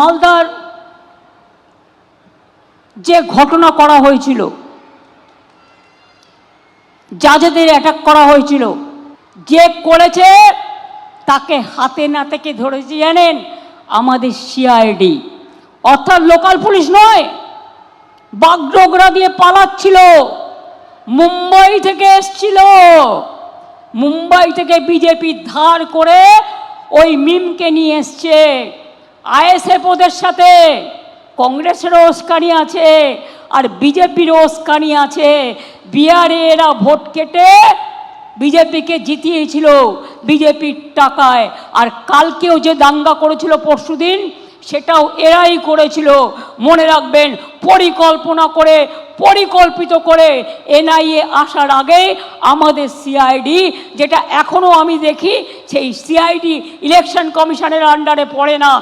মালদার যে ঘটনা করা হয়েছিল, যাদের অ্যাটাক করা হয়েছিল, যে করেছে তাকে হাতে নাতে কে ধরেছে জানেন? আমাদের সিআইডি, অর্থাৎ লোকাল পুলিশ নয়, বাগডোগরা দিয়ে পালাচ্ছিল, মুম্বাই থেকে এসছিল, মুম্বাই থেকে বিজেপি ধার করে ওই মিমকে নিয়ে এসছে। আইএসএফ ওদের সাথে, কংগ্রেসেরও উস্কানি আছে আর বিজেপিরও উস্কানি আছে। বিহারে এরা ভোট কেটে বিজেপিকে জিতিয়েছিল বিজেপির টাকায়, আর কালকেও যে দাঙ্গা করেছিল পরশুদিন, সেটাও এরাই করেছিল। মনে রাখবেন, পরিকল্পনা করে, পরিকল্পিত করে এনআইএ আসার আগে আমাদের সিআইডি, যেটা এখনও আমি দেখি সেই সিআইডি ইলেকশন কমিশনের আন্ডারে পড়ে না,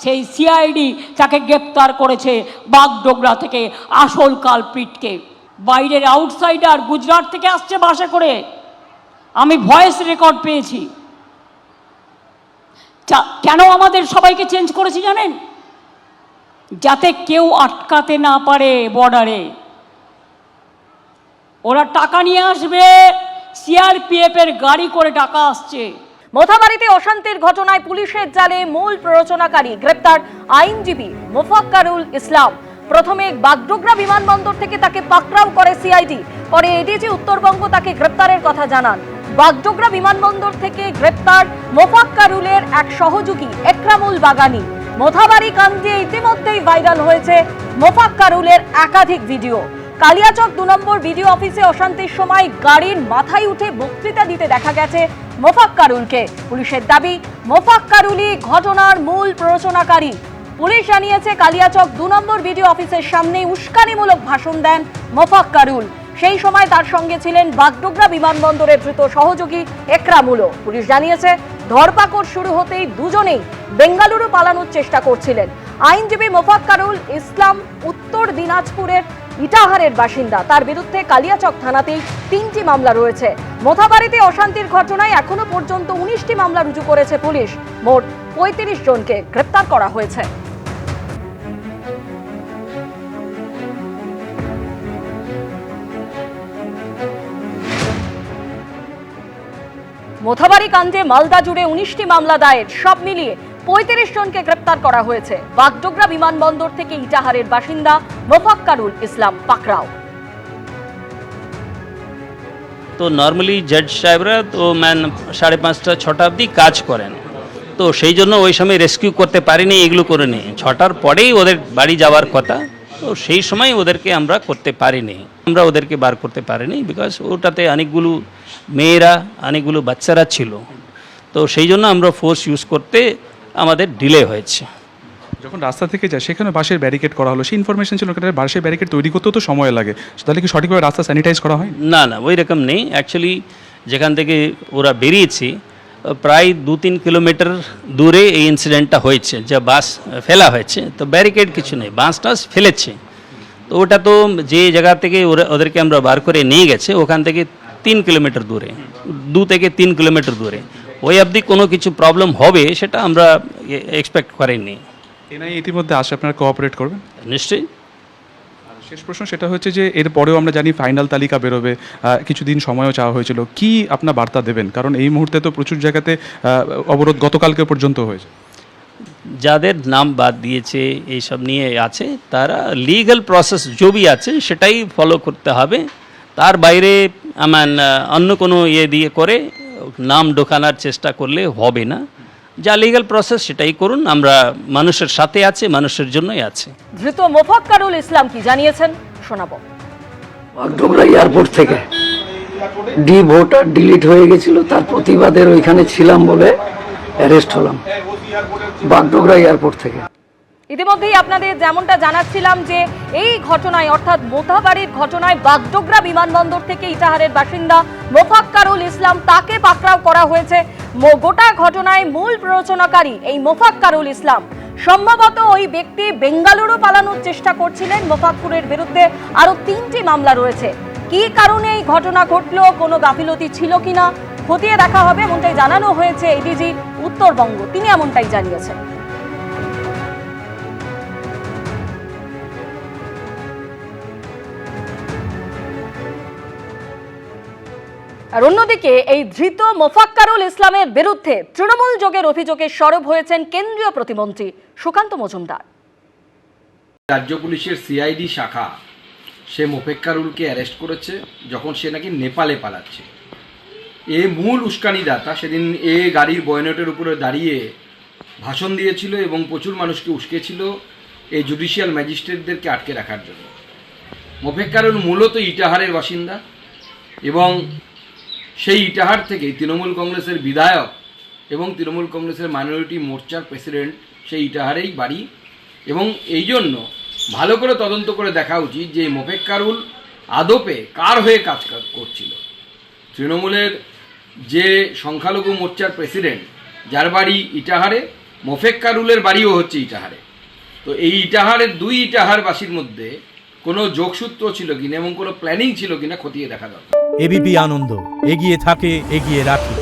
সেই সিআইডি তাকে গ্রেপ্তার করেছে বাগডোগরা থেকে আসল কালপিটকে। বাইরের আউটসাইডার গুজরাট থেকে আসছে বাসে করে, আমি ভয়েস রেকর্ড পেয়েছি। কেন আমাদের সবাইকে চেঞ্জ করেছি জানেন? যাতে কেউ আটকাতে না পারে বর্ডারে। ওরা টাকা নিয়ে আসবে, সিআরপিএফ এর গাড়ি করে টাকা আসছে। মোথাবাড়িতে অশান্তির ঘটনায় পুলিশের জালে মূল প্ররোচনাকারী গ্রেপ্তার আইনজীবী মোফাক্কারুল ইসলাম। প্রথমে বাগডোগরা বিমানবন্দর থেকে তাকে পাকড়াও করে সিআইডি, পরে এডিজি উত্তরবঙ্গ তাকে গ্রেপ্তারের কথা জানান। বাগডোগরা বিমানবন্দর থেকে গ্রেপ্তার মোফাক্কারুলের এক সহযোগী একরামুল বাগানি। মোথাবাড়ি কাণ্ডে ইতিমধ্যেই ভাইরাল হয়েছে মোফাক্কারুলের একাধিক ভিডিও। কালিয়াচক 2 নম্বর বিডিও অফিসে অশান্তির সময় গাড়ির মাথায় উঠে বক্তৃতা দিতে দেখা গেছে মোফাক্কারুলকে। পুলিশের দাবি, মোফাক্কারুলই ঘটনার মূল প্ররোচনাকারী। পুলিশ জানিয়েছে, কালিয়াচক 2 নম্বর বিডিও অফিসের সামনে উস্কানিমূলক ভাষণ দেন মোফাক্কারুল। সেই সময় তার সঙ্গে ছিলেন বাগডোগরা বিমানবন্দরের ধৃত সহযোগী একরামুলও। পুলিশ জানিয়েছে, ধরপাকড় শুরু হতেই দুজনেই বেঙ্গালুরু পালানোর চেষ্টা করছিলেন। আইনজীবী মোফাক্কারুল ইসলাম উত্তর দিনাজপুরের ইটাহারের বাসিন্দা। তার বিরুদ্ধে কালিয়াচক থানাতেই 3টি মামলা রয়েছে। মোথাবাড়িতে অশান্তির ঘটনায় এখনো পর্যন্ত 19টি মামলা রুজু করেছে পুলিশ। মোট 35 জনকে গ্রেপ্তার করা হয়েছে। মোথাবাড়ি কাণ্ডে মালদা জুড়ে 19টি মামলা দায়ের, সব মিলিয়ে 35 জনকে গ্রেপ্তার করা হয়েছে। বাগডোগরা বিমানবন্দর থেকে ইটাহারের বাসিন্দা মোফাক্কারুল ইসলাম পাকড়াও। তো নর্মালি জজ সাহেবরা তো 5:30-6টা অবধি কাজ করেন, তো সেই জন্য ওই সময় রেস্কিউ করতে পারিনি, এগুলো করে নিই। 6টার পরেই ওদের বাড়ি যাওয়ার কথা, তো সেই সময় ওদেরকে আমরা করতে পারিনি, আমরা ওদেরকে বার করতে পারিনি, বিকজ ওটাতে অনেকগুলো মেয়েরা, অনেকগুলো বাচ্চারা ছিল, তো সেই জন্য আমরা ফোর্স ইউজ করতে আমাদের ডিলে হয়েছে। যখন রাস্তা থেকে যায় সেখানে বাসের ব্যারিকেড করা হলো, সেই ইনফরমেশন ছিল ওখানে বাসের ব্যারিকেড তৈরি করতেও তো সময় লাগে, তাহলে কি সঠিকভাবে রাস্তা স্যানিটাইজ করা হয়? না না, ওই রকম নেই। অ্যাকচুয়ালি যেখান থেকে ওরা বেরিয়েছে প্রায় 2-3 কিলোমিটার দূরে এই ইনসিডেন্টটা হয়েছে, যে বাস ফেলা হয়েছে, তো ব্যারিকেড কিছু নেই, বাস টাস ফেলেছে। তো ওটা তো যে জায়গা থেকে ওদেরকে আমরা বার করে নিয়ে গেছে ওখান থেকে 3 কিলোমিটার দূরে, 2 থেকে 3 কিলোমিটার দূরে, ওই অবধি কোনো কিছু প্রবলেম হবে সেটা আমরা এক্সপেক্ট করিনি। এনআইএ ইতিমধ্যে আসে, আপনারা কোঅপারেট করবেন নিশ্চয়ই। শেষ প্রশ্ন সেটা হচ্ছে যে এরপরেও আমরা জানি ফাইনাল তালিকা বেরোবে, কিছুদিন সময়ও চাওয়া হয়েছিল, কি আপনার বার্তা দেবেন? কারণ এই মুহূর্তে তো প্রচুর জায়গাতে অবরোধ গতকালকে পর্যন্ত হয়েছে। যাদের নাম বাদ দিয়েছে এইসব নিয়ে আছে, তারা লিগ্যাল প্রসেস जो भी আছে সেটাই ফলো করতে হবে। তার বাইরে অন্য কোনো দিয়ে করে নাম ঢোকানোর চেষ্টা করলে হবে না। যা লিগ্যাল প্রসেস সেটাই করুন, আমরা মানুষের সাথে আছে, মানুষের জন্যই আছে। ধৃত মোফাক্কারুল ইসলাম কি জানিয়েছেন শোনাবো। বাগডোগরা এয়ারপোর্ট থেকে ভোটার ডিলিট হয়ে গেছিল, তার প্রতিবাদের ওইখানে ছিলাম বলে অ্যারেস্ট হলাম বাগডোগরা এয়ারপোর্ট থেকে। ইতিমধ্যেই আপনাদের যেমনটা জানাচ্ছিলাম যে এই ঘটনায়, অর্থাৎ মোথাবাড়ির ঘটনায় বাগডোগরা বিমানবন্দর থেকে ইটাহারের বাসিন্দা মোফাক্কারুল ইসলাম, তাকে পাকড়াও করা হয়েছে। গোটা ঘটনায় মূল প্ররোচনাকারী এই মোফাক্কারুল ইসলাম। সম্ভবত ওই ব্যক্তি বেঙ্গালুরু পালানোর চেষ্টা করছিলেন। মোফাক্কুরের বিরুদ্ধে আরো 3টি মামলা রয়েছে। কি কারণে এই ঘটনা ঘটলো, কোনো গাফিলতি ছিল কিনা খতিয়ে দেখা হবে, এমনটাই জানানো হয়েছে এডিজি উত্তরবঙ্গ, তিনি এমনটাই জানিয়েছেন। আর অন্যদিকে এই ধৃত মোফাক্কারুল ইসলামের বিরুদ্ধে তৃণমূল যোগের অভিযোগে সরব হয়েছেন কেন্দ্রীয় প্রতিমন্ত্রী সুকান্ত মজুমদার। রাজ্য পুলিশের সিআইডি শাখা সে মোফাক্কারুলকে অ্যারেস্ট করেছে যখন সে নাকি নেপালে পালাচ্ছে। এ মূল উস্কানিদাতা, সেদিন এ গাড়ির বয়নেটের উপরে দাঁড়িয়ে ভাষণ দিয়েছিল এবং প্রচুর মানুষকে উস্কেছিল এই জুডিশিয়াল ম্যাজিস্ট্রেটদেরকে আটকে রাখার জন্য। মোফাক্কারুল মূলত ইটাহারের বাসিন্দা এবং সেই ইটাহার থেকেই তৃণমূল কংগ্রেসের বিধায়ক এবং তৃণমূল কংগ্রেসের মাইনরিটি মোর্চার প্রেসিডেন্ট সেই ইটাহারেই বাড়ি। এবং এই জন্য ভালো করে তদন্ত করে দেখা উচিত যে মোফাক্কারুল আদপে কার হয়ে কাজ করছিল। তৃণমূলের যে সংখ্যালঘু মোর্চার প্রেসিডেন্ট যার বাড়ি ইটাহারে, মোফাক্কারুলের বাড়িও হচ্ছে ইটাহারে। তো এই ইটাহারের দুই ইটাহারবাসীর মধ্যে কোনো যোগসূত্র ছিল কিনা এবং কোনো প্ল্যানিং ছিল কিনা খতিয়ে দেখা দরকার। এবিপি আনন্দ, এগিয়ে থাকে, এগিয়ে রাখে।